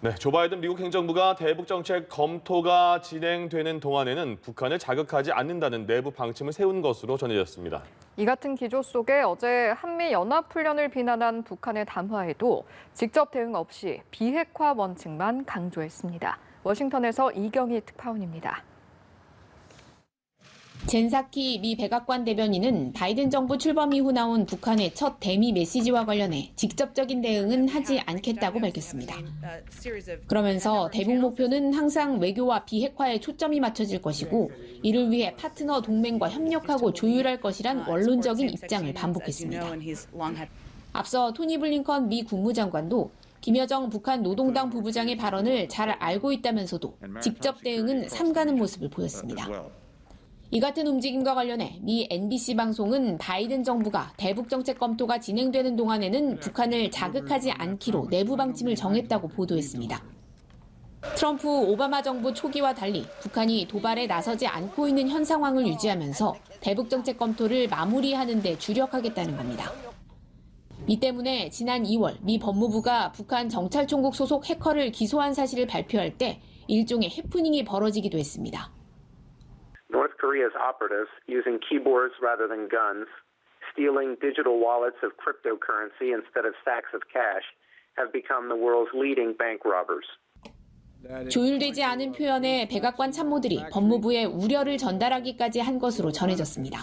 네, 조 바이든 미국 행정부가 대북 정책 검토가 진행되는 동안에는 북한을 자극하지 않는다는 내부 방침을 세운 것으로 전해졌습니다. 이 같은 기조 속에 어제 한미연합훈련을 비난한 북한의 담화에도 직접 대응 없이 비핵화 원칙만 강조했습니다. 워싱턴에서 이경희 특파원입니다. 젠 사키 미 백악관 대변인은 바이든 정부 출범 이후 나온 북한의 첫 대미 메시지와 관련해 직접적인 대응은 하지 않겠다고 밝혔습니다. 그러면서 대북 목표는 항상 외교와 비핵화에 초점이 맞춰질 것이고 이를 위해 파트너 동맹과 협력하고 조율할 것이란 원론적인 입장을 반복했습니다. 앞서 토니 블링컨 미 국무장관도 김여정 북한 노동당 부부장의 발언을 잘 알고 있다면서도 직접 대응은 삼가는 모습을 보였습니다. 이 같은 움직임과 관련해 미 NBC 방송은 바이든 정부가 대북 정책 검토가 진행되는 동안에는 북한을 자극하지 않기로 내부 방침을 정했다고 보도했습니다. 트럼프 오바마 정부 초기와 달리 북한이 도발에 나서지 않고 있는 현 상황을 유지하면서 대북 정책 검토를 마무리하는 데 주력하겠다는 겁니다. 이 때문에 지난 2월 미 법무부가 북한 정찰총국 소속 해커를 기소한 사실을 발표할 때 일종의 해프닝이 벌어지기도 했습니다. North Korea's operatives using keyboards rather than guns, stealing digital wallets of cryptocurrency instead of sacks of cash, have become the world's leading bank robbers. 조율되지 않은 표현에 백악관 참모들이 법무부에 우려를 전달하기까지 한 것으로 전해졌습니다.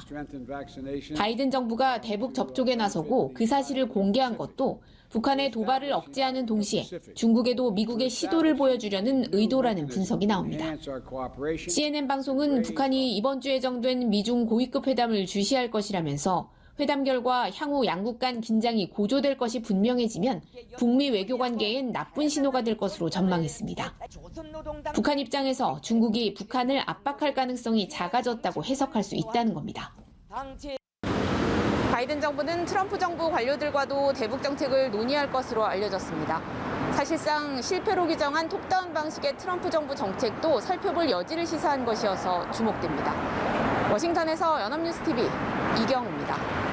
바이든 정부가 대북 접촉에 나서고 그 사실을 공개한 것도 북한의 도발을 억제하는 동시에 중국에도 미국의 시도를 보여주려는 의도라는 분석이 나옵니다. CNN 방송은 북한이 이번 주 예정된 미중 고위급 회담을 주시할 것이라면서 회담 결과 향후 양국 간 긴장이 고조될 것이 분명해지면 북미 외교 관계엔 나쁜 신호가 될 것으로 전망했습니다. 북한 입장에서 중국이 북한을 압박할 가능성이 작아졌다고 해석할 수 있다는 겁니다. 바이든 정부는 트럼프 정부 관료들과도 대북 정책을 논의할 것으로 알려졌습니다. 사실상 실패로 규정한 톱다운 방식의 트럼프 정부 정책도 살펴볼 여지를 시사한 것이어서 주목됩니다. 워싱턴에서 연합뉴스TV 이경우입니다.